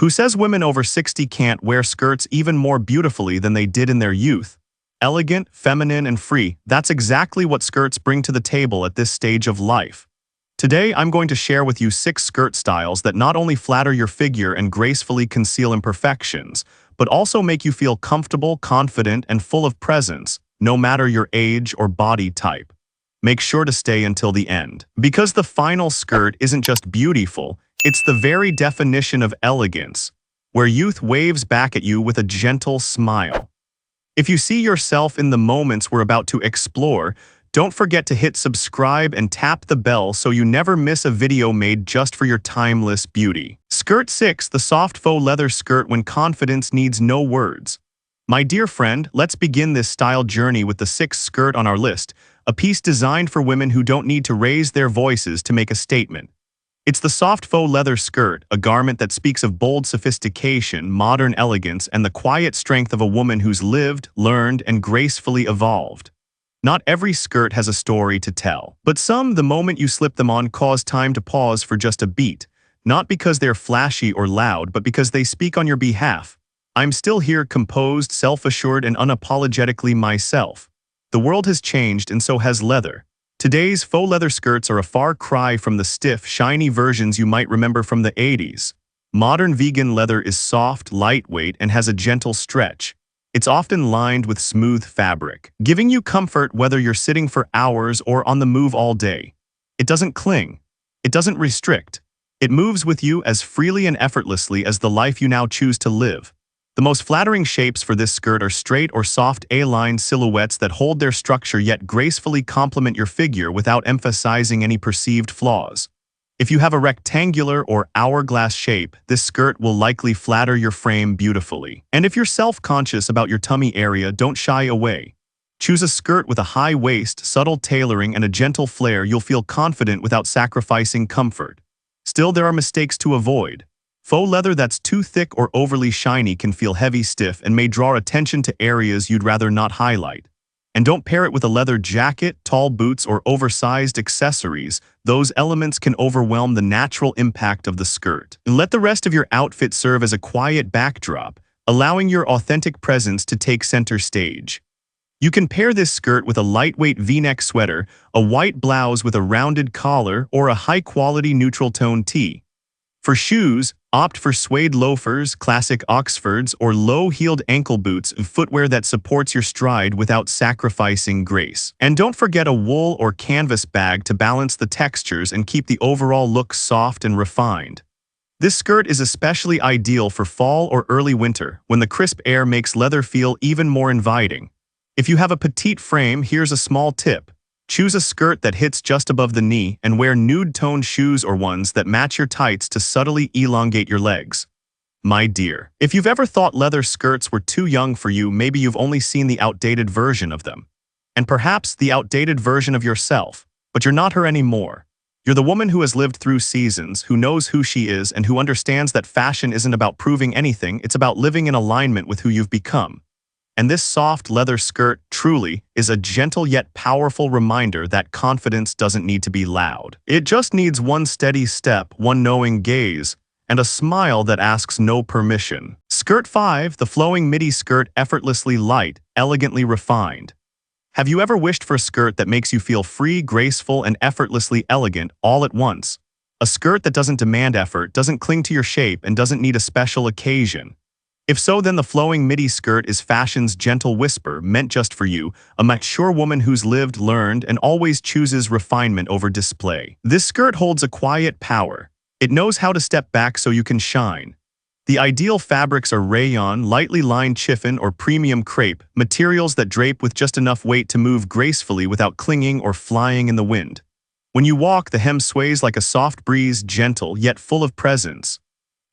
Who says women over 60 can't wear skirts even more beautifully than they did in their youth? Elegant, feminine, and free, that's exactly what skirts bring to the table at this stage of life. Today, I'm going to share with you 6 skirt styles that not only flatter your figure and gracefully conceal imperfections, but also make you feel comfortable, confident, and full of presence, no matter your age or body type. Make sure to stay until the end, because the final skirt isn't just beautiful, it's the very definition of elegance, where youth waves back at you with a gentle smile. If you see yourself in the moments we're about to explore, don't forget to hit subscribe and tap the bell so you never miss a video made just for your timeless beauty. Skirt 6, the soft faux leather skirt when confidence needs no words. My dear friend, let's begin this style journey with the 6th skirt on our list, a piece designed for women who don't need to raise their voices to make a statement. It's the soft faux leather skirt, a garment that speaks of bold sophistication, modern elegance, and the quiet strength of a woman who's lived, learned, and gracefully evolved. Not every skirt has a story to tell, but some, the moment you slip them on, cause time to pause for just a beat, not because they're flashy or loud, but because they speak on your behalf. I'm still here, composed, self-assured, and unapologetically myself. The world has changed, and so has leather. Today's faux leather skirts are a far cry from the stiff, shiny versions you might remember from the 80s. Modern vegan leather is soft, lightweight, and has a gentle stretch. It's often lined with smooth fabric, giving you comfort whether you're sitting for hours or on the move all day. It doesn't cling. It doesn't restrict. It moves with you as freely and effortlessly as the life you now choose to live. The most flattering shapes for this skirt are straight or soft A-line silhouettes that hold their structure yet gracefully complement your figure without emphasizing any perceived flaws. If you have a rectangular or hourglass shape, this skirt will likely flatter your frame beautifully. And if you're self-conscious about your tummy area, don't shy away. Choose a skirt with a high waist, subtle tailoring, and a gentle flare. You'll feel confident without sacrificing comfort. Still, there are mistakes to avoid. Faux leather that's too thick or overly shiny can feel heavy, stiff, and may draw attention to areas you'd rather not highlight. And don't pair it with a leather jacket, tall boots, or oversized accessories. Those elements can overwhelm the natural impact of the skirt. Let the rest of your outfit serve as a quiet backdrop, allowing your authentic presence to take center stage. You can pair this skirt with a lightweight V-neck sweater, a white blouse with a rounded collar, or a high-quality neutral-tone tee. For shoes, opt for suede loafers, classic Oxfords, or low-heeled ankle boots, footwear that supports your stride without sacrificing grace. And don't forget a wool or canvas bag to balance the textures and keep the overall look soft and refined. This skirt is especially ideal for fall or early winter, when the crisp air makes leather feel even more inviting. If you have a petite frame, here's a small tip. Choose a skirt that hits just above the knee and wear nude-toned shoes or ones that match your tights to subtly elongate your legs. My dear, if you've ever thought leather skirts were too young for you, maybe you've only seen the outdated version of them. And perhaps the outdated version of yourself, but you're not her anymore. You're the woman who has lived through seasons, who knows who she is, and who understands that fashion isn't about proving anything, it's about living in alignment with who you've become. And this soft leather skirt truly is a gentle yet powerful reminder that confidence doesn't need to be loud. It just needs one steady step, one knowing gaze, and a smile that asks no permission. Skirt 5, the flowing midi skirt, effortlessly light, elegantly refined. Have you ever wished for a skirt that makes you feel free, graceful, and effortlessly elegant all at once? A skirt that doesn't demand effort, doesn't cling to your shape, and doesn't need a special occasion. If so, then the flowing midi skirt is fashion's gentle whisper, meant just for you, a mature woman who's lived, learned, and always chooses refinement over display. This skirt holds a quiet power. It knows how to step back so you can shine. The ideal fabrics are rayon, lightly lined chiffon, or premium crepe, materials that drape with just enough weight to move gracefully without clinging or flying in the wind. When you walk, the hem sways like a soft breeze, gentle yet full of presence.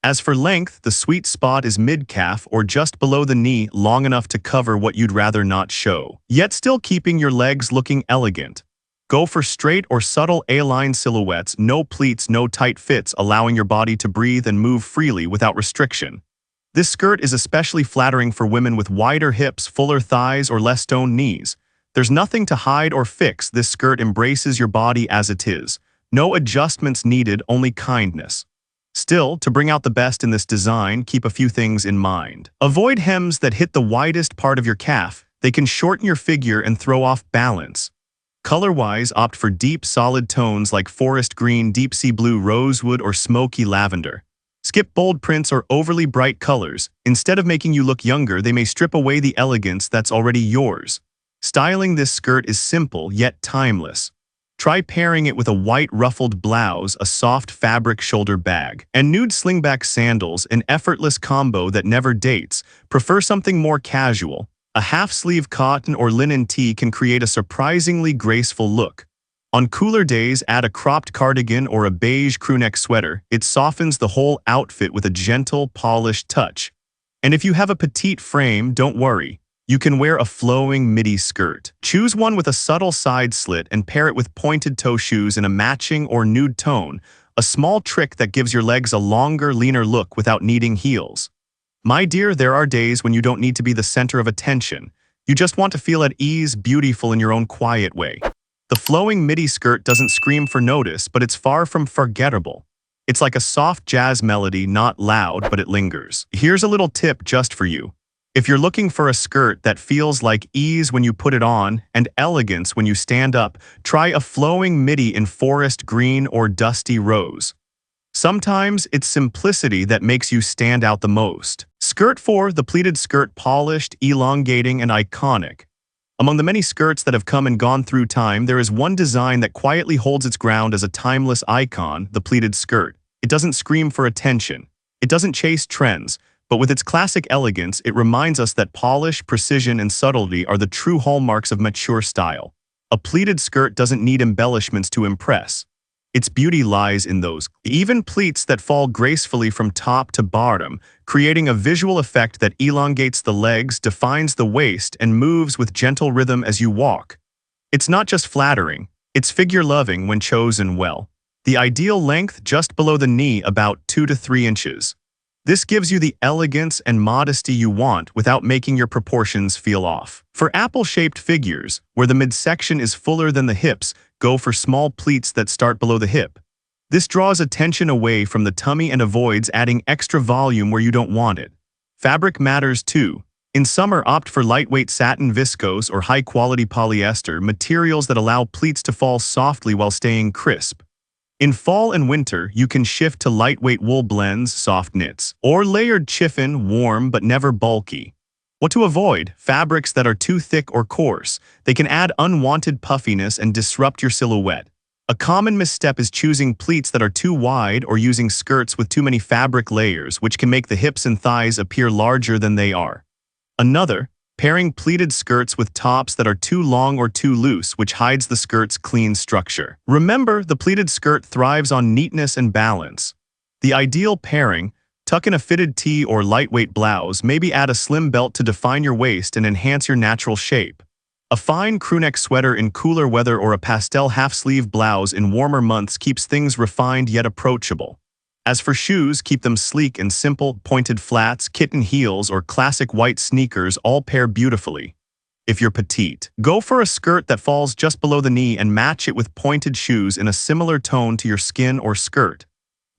As for length, the sweet spot is mid-calf or just below the knee, long enough to cover what you'd rather not show, yet still keeping your legs looking elegant. Go for straight or subtle A-line silhouettes, no pleats, no tight fits, allowing your body to breathe and move freely without restriction. This skirt is especially flattering for women with wider hips, fuller thighs, or less toned knees. There's nothing to hide or fix. This skirt embraces your body as it is. No adjustments needed, only kindness. Still, to bring out the best in this design, keep a few things in mind. Avoid hems that hit the widest part of your calf. They can shorten your figure and throw off balance. Color-wise, opt for deep, solid tones like forest green, deep sea blue, rosewood, or smoky lavender. Skip bold prints or overly bright colors. Instead of making you look younger, they may strip away the elegance that's already yours. Styling this skirt is simple yet timeless. Try pairing it with a white ruffled blouse, a soft fabric shoulder bag, and nude slingback sandals, an effortless combo that never dates. Prefer something more casual? A half-sleeve cotton or linen tee can create a surprisingly graceful look. On cooler days, add a cropped cardigan or a beige crewneck sweater. It softens the whole outfit with a gentle, polished touch. And if you have a petite frame, don't worry. You can wear a flowing midi skirt. Choose one with a subtle side slit and pair it with pointed toe shoes in a matching or nude tone, a small trick that gives your legs a longer, leaner look without needing heels. My dear, there are days when you don't need to be the center of attention. You just want to feel at ease, beautiful in your own quiet way. The flowing midi skirt doesn't scream for notice, but it's far from forgettable. It's like a soft jazz melody, not loud, but it lingers. Here's a little tip just for you. If you're looking for a skirt that feels like ease when you put it on and elegance when you stand up, try a flowing midi in forest green or dusty rose. Sometimes it's simplicity that makes you stand out the most. Skirt 4, the pleated skirt, polished, elongating, and iconic. Among the many skirts that have come and gone through time, there is one design that quietly holds its ground as a timeless icon, the pleated skirt. It doesn't scream for attention. It doesn't chase trends. But with its classic elegance, it reminds us that polish, precision, and subtlety are the true hallmarks of mature style. A pleated skirt doesn't need embellishments to impress. Its beauty lies in those even pleats that fall gracefully from top to bottom, creating a visual effect that elongates the legs, defines the waist, and moves with gentle rhythm as you walk. It's not just flattering, it's figure-loving when chosen well. The ideal length just below the knee, about 2 to 3 inches. This gives you the elegance and modesty you want without making your proportions feel off. For apple-shaped figures, where the midsection is fuller than the hips, go for small pleats that start below the hip. This draws attention away from the tummy and avoids adding extra volume where you don't want it. Fabric matters too. In summer, opt for lightweight satin, viscose, or high-quality polyester, materials that allow pleats to fall softly while staying crisp. In fall and winter, you can shift to lightweight wool blends, soft knits, or layered chiffon, warm but never bulky. What to avoid? Fabrics that are too thick or coarse. They can add unwanted puffiness and disrupt your silhouette. A common misstep is choosing pleats that are too wide or using skirts with too many fabric layers, which can make the hips and thighs appear larger than they are. Another, pairing pleated skirts with tops that are too long or too loose, which hides the skirt's clean structure. Remember, the pleated skirt thrives on neatness and balance. The ideal pairing: tuck in a fitted tee or lightweight blouse, maybe add a slim belt to define your waist and enhance your natural shape. A fine crewneck sweater in cooler weather or a pastel half-sleeve blouse in warmer months keeps things refined yet approachable. As for shoes, keep them sleek and simple. Pointed flats, kitten heels, or classic white sneakers all pair beautifully. If you're petite, go for a skirt that falls just below the knee and match it with pointed shoes in a similar tone to your skin or skirt.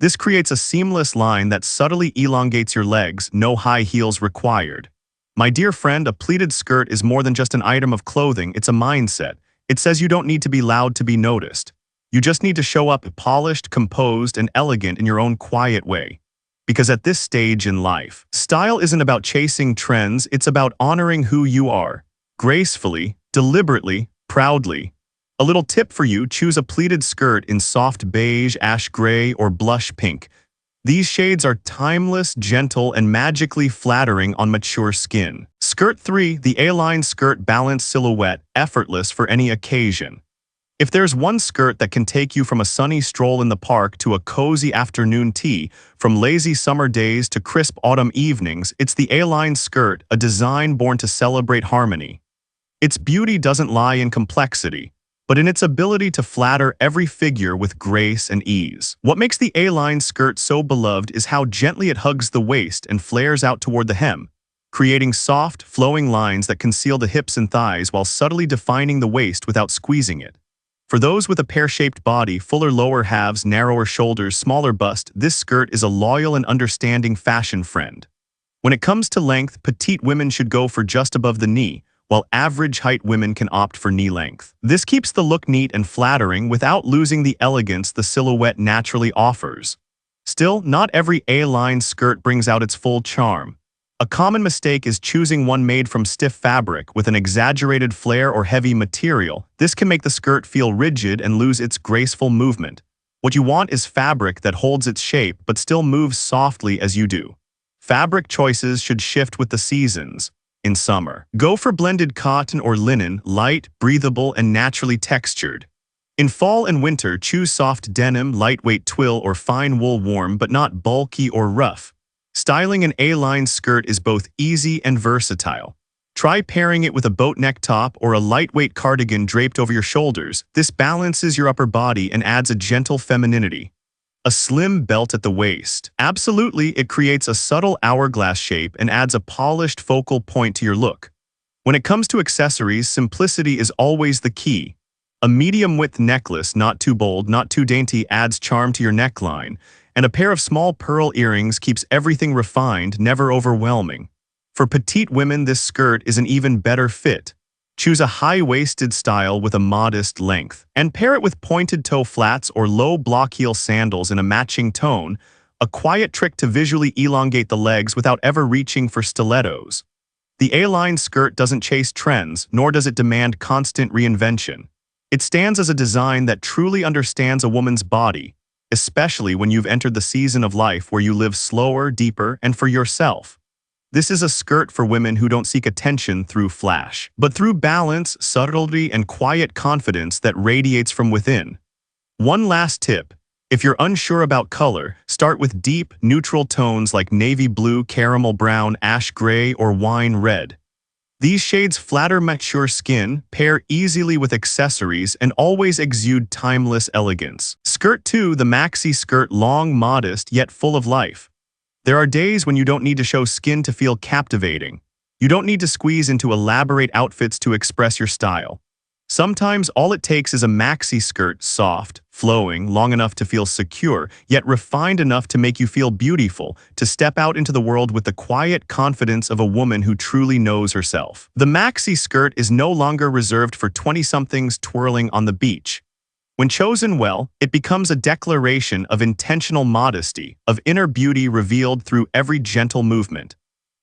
This creates a seamless line that subtly elongates your legs, no high heels required. My dear friend, a pleated skirt is more than just an item of clothing, it's a mindset. It says you don't need to be loud to be noticed. You just need to show up polished, composed, and elegant in your own quiet way. Because at this stage in life, style isn't about chasing trends, it's about honoring who you are. Gracefully, deliberately, proudly. A little tip for you: choose a pleated skirt in soft beige, ash gray, or blush pink. These shades are timeless, gentle, and magically flattering on mature skin. Skirt 3, the A-line skirt, balanced silhouette, effortless for any occasion. If there's one skirt that can take you from a sunny stroll in the park to a cozy afternoon tea, from lazy summer days to crisp autumn evenings, it's the A-line skirt, a design born to celebrate harmony. Its beauty doesn't lie in complexity, but in its ability to flatter every figure with grace and ease. What makes the A-line skirt so beloved is how gently it hugs the waist and flares out toward the hem, creating soft, flowing lines that conceal the hips and thighs while subtly defining the waist without squeezing it. For those with a pear-shaped body, fuller lower halves, narrower shoulders, smaller bust, this skirt is a loyal and understanding fashion friend. When it comes to length, petite women should go for just above the knee, while average height women can opt for knee length. This keeps the look neat and flattering without losing the elegance the silhouette naturally offers. Still, not every A-line skirt brings out its full charm. A common mistake is choosing one made from stiff fabric with an exaggerated flare or heavy material. This can make the skirt feel rigid and lose its graceful movement. What you want is fabric that holds its shape but still moves softly as you do. Fabric choices should shift with the seasons. In summer, go for blended cotton or linen, light, breathable, and naturally textured. In fall and winter, choose soft denim, lightweight twill, or fine wool, warm but not bulky or rough. Styling an A-line skirt is both easy and versatile. Try pairing it with a boat neck top or a lightweight cardigan draped over your shoulders. This balances your upper body and adds a gentle femininity. A slim belt at the waist. Absolutely, it creates a subtle hourglass shape and adds a polished focal point to your look. When it comes to accessories, simplicity is always the key. A medium-width necklace, not too bold, not too dainty, adds charm to your neckline, and a pair of small pearl earrings keeps everything refined, never overwhelming. For petite women, this skirt is an even better fit. Choose a high-waisted style with a modest length, and pair it with pointed toe flats or low block heel sandals in a matching tone, a quiet trick to visually elongate the legs without ever reaching for stilettos. The A-line skirt doesn't chase trends, nor does it demand constant reinvention. It stands as a design that truly understands a woman's body, especially when you've entered the season of life where you live slower, deeper, and for yourself. This is a skirt for women who don't seek attention through flash, but through balance, subtlety, and quiet confidence that radiates from within. One last tip: if you're unsure about color, start with deep, neutral tones like navy blue, caramel brown, ash gray, or wine red. These shades flatter mature skin, pair easily with accessories, and always exude timeless elegance. Skirt 2, the Maxi skirt, long, modest, yet full of life. There are days when you don't need to show skin to feel captivating. You don't need to squeeze into elaborate outfits to express your style. Sometimes all it takes is a maxi skirt, soft, flowing, long enough to feel secure, yet refined enough to make you feel beautiful, to step out into the world with the quiet confidence of a woman who truly knows herself. The maxi skirt is no longer reserved for 20-somethings twirling on the beach. When chosen well, it becomes a declaration of intentional modesty, of inner beauty revealed through every gentle movement.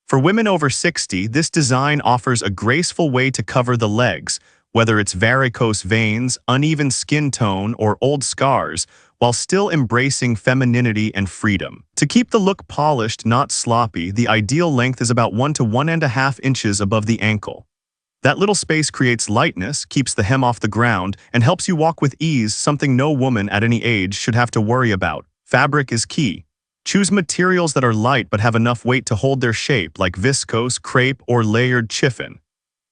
For women over 60, this design offers a graceful way to cover the legs, whether it's varicose veins, uneven skin tone, or old scars, while still embracing femininity and freedom. To keep the look polished, not sloppy, the ideal length is about 1 to 1.5 inches above the ankle. That little space creates lightness, keeps the hem off the ground, and helps you walk with ease, something no woman at any age should have to worry about. Fabric is key. Choose materials that are light but have enough weight to hold their shape, like viscose, crepe, or layered chiffon.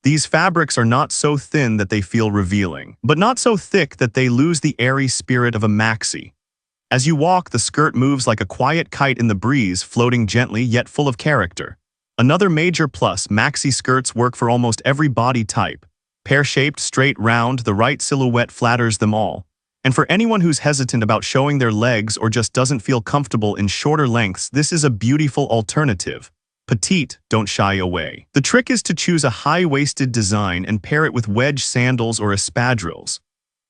These fabrics are not so thin that they feel revealing, but not so thick that they lose the airy spirit of a maxi. As you walk, the skirt moves like a quiet kite in the breeze, floating gently yet full of character. Another major plus: maxi skirts work for almost every body type. Pear-shaped, straight, round, the right silhouette flatters them all. And for anyone who's hesitant about showing their legs or just doesn't feel comfortable in shorter lengths, this is a beautiful alternative. Petite, don't shy away. The trick is to choose a high-waisted design and pair it with wedge sandals or espadrilles.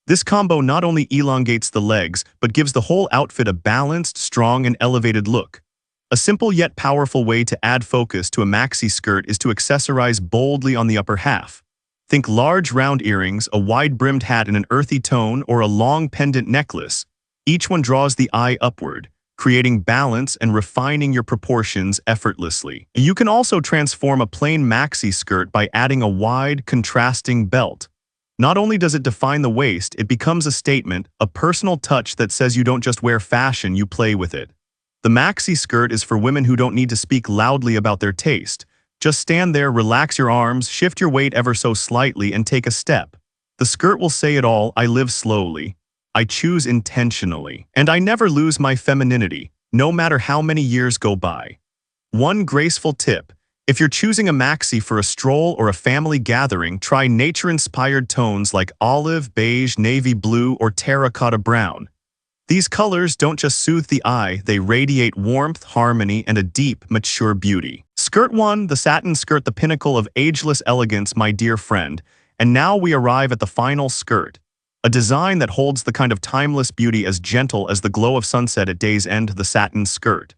This combo not only elongates the legs, but gives the whole outfit a balanced, strong, and elevated look. A simple yet powerful way to add focus to a maxi skirt is to accessorize boldly on the upper half. Think large round earrings, a wide-brimmed hat in an earthy tone, or a long pendant necklace. Each one draws the eye upward, creating balance and refining your proportions effortlessly. You can also transform a plain maxi skirt by adding a wide, contrasting belt. Not only does it define the waist, it becomes a statement, a personal touch that says you don't just wear fashion, you play with it. The maxi skirt is for women who don't need to speak loudly about their taste. Just stand there, relax your arms, shift your weight ever so slightly, and take a step. The skirt will say it all: I live slowly. I choose intentionally, and I never lose my femininity, no matter how many years go by. One graceful tip: If you're choosing a maxi for a stroll or a family gathering, try nature-inspired tones like olive, beige, navy blue, or terracotta brown. These colors don't just soothe the eye, they radiate warmth, harmony, and a deep, mature beauty. Skirt 1, the satin skirt, the pinnacle of ageless elegance, my dear friend. And now we arrive at the final skirt. A design that holds the kind of timeless beauty as gentle as the glow of sunset at day's end, the satin skirt.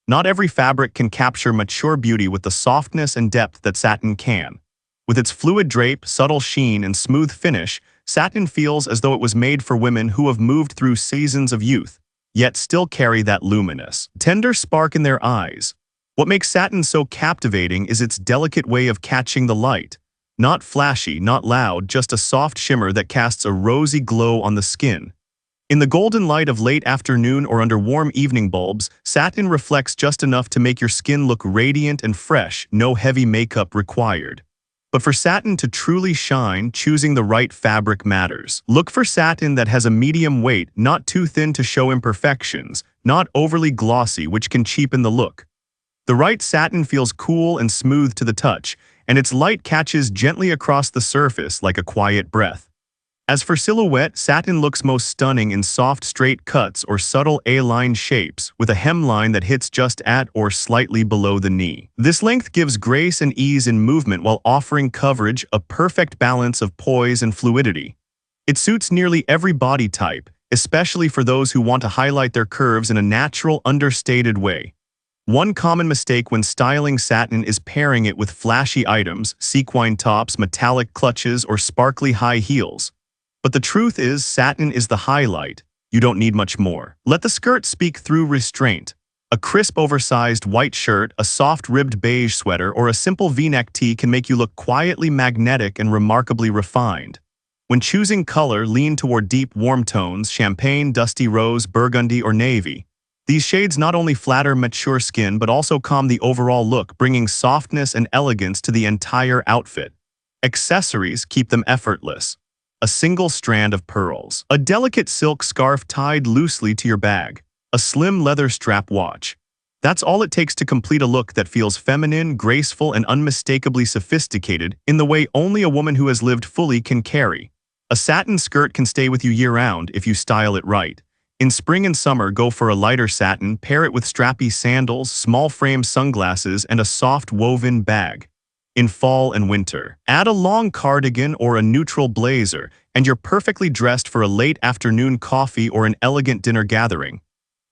Not every fabric can capture mature beauty with the softness and depth that satin can. With its fluid drape, subtle sheen, and smooth finish, satin feels as though it was made for women who have moved through seasons of youth, yet still carry that luminous, tender spark in their eyes. What makes satin so captivating is its delicate way of catching the light. Not flashy, not loud, just a soft shimmer that casts a rosy glow on the skin. In the golden light of late afternoon or under warm evening bulbs, satin reflects just enough to make your skin look radiant and fresh, no heavy makeup required. But for satin to truly shine, choosing the right fabric matters. Look for satin that has a medium weight, not too thin to show imperfections, not overly glossy, which can cheapen the look. The right satin feels cool and smooth to the touch, and its light catches gently across the surface like a quiet breath. As for silhouette, satin looks most stunning in soft straight cuts or subtle A-line shapes, with a hemline that hits just at or slightly below the knee. This length gives grace and ease in movement while offering coverage, a perfect balance of poise and fluidity. It suits nearly every body type, especially for those who want to highlight their curves in a natural, understated way. One common mistake when styling satin is pairing it with flashy items, sequin tops, metallic clutches, or sparkly high heels. But the truth is, satin is the highlight. You don't need much more. Let the skirt speak through restraint. A crisp oversized white shirt, a soft ribbed beige sweater, or a simple V-neck tee can make you look quietly magnetic and remarkably refined. When choosing color, lean toward deep warm tones, champagne, dusty rose, burgundy, or navy. These shades not only flatter mature skin but also calm the overall look, bringing softness and elegance to the entire outfit. Accessories keep them effortless. A single strand of pearls, a delicate silk scarf tied loosely to your bag, a slim leather strap watch. That's all it takes to complete a look that feels feminine, graceful, and unmistakably sophisticated in the way only a woman who has lived fully can carry. A satin skirt can stay with you year-round if you style it right. In spring and summer, go for a lighter satin, pair it with strappy sandals, small-frame sunglasses, and a soft woven bag. In fall and winter, add a long cardigan or a neutral blazer, and you're perfectly dressed for a late afternoon coffee or an elegant dinner gathering.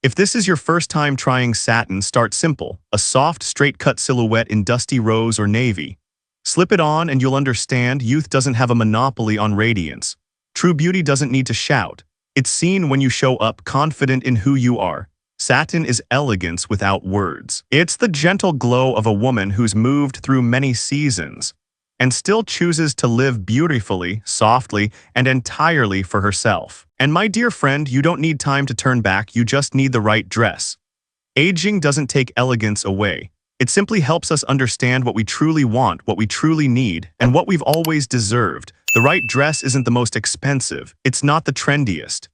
If this is your first time trying satin, start simple, a soft, straight-cut silhouette in dusty rose or navy. Slip it on and you'll understand youth doesn't have a monopoly on radiance. True beauty doesn't need to shout. It's seen when you show up confident in who you are. Satin is elegance without words. It's the gentle glow of a woman who's moved through many seasons and still chooses to live beautifully, softly, and entirely for herself. And my dear friend, you don't need time to turn back, you just need the right dress. Aging doesn't take elegance away. It simply helps us understand what we truly want, what we truly need, and what we've always deserved. The right dress isn't the most expensive. It's not the trendiest.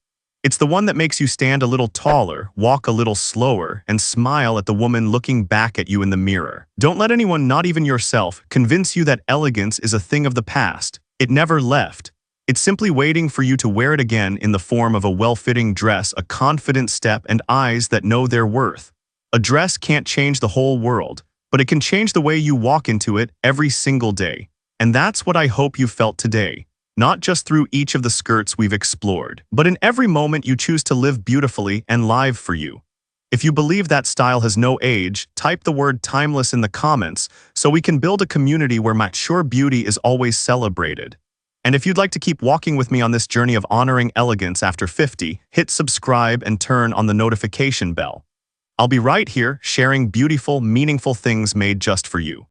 It's the one that makes you stand a little taller, walk a little slower, and smile at the woman looking back at you in the mirror. Don't let anyone, not even yourself, convince you that elegance is a thing of the past. It never left. It's simply waiting for you to wear it again in the form of a well-fitting dress, a confident step, and eyes that know their worth. A dress can't change the whole world, but it can change the way you walk into it every single day. And that's what I hope you felt today. Not just through each of the skirts we've explored, but in every moment you choose to live beautifully and live for you. If you believe that style has no age, type the word timeless in the comments so we can build a community where mature beauty is always celebrated. And if you'd like to keep walking with me on this journey of honoring elegance after 50, hit subscribe and turn on the notification bell. I'll be right here sharing beautiful, meaningful things made just for you.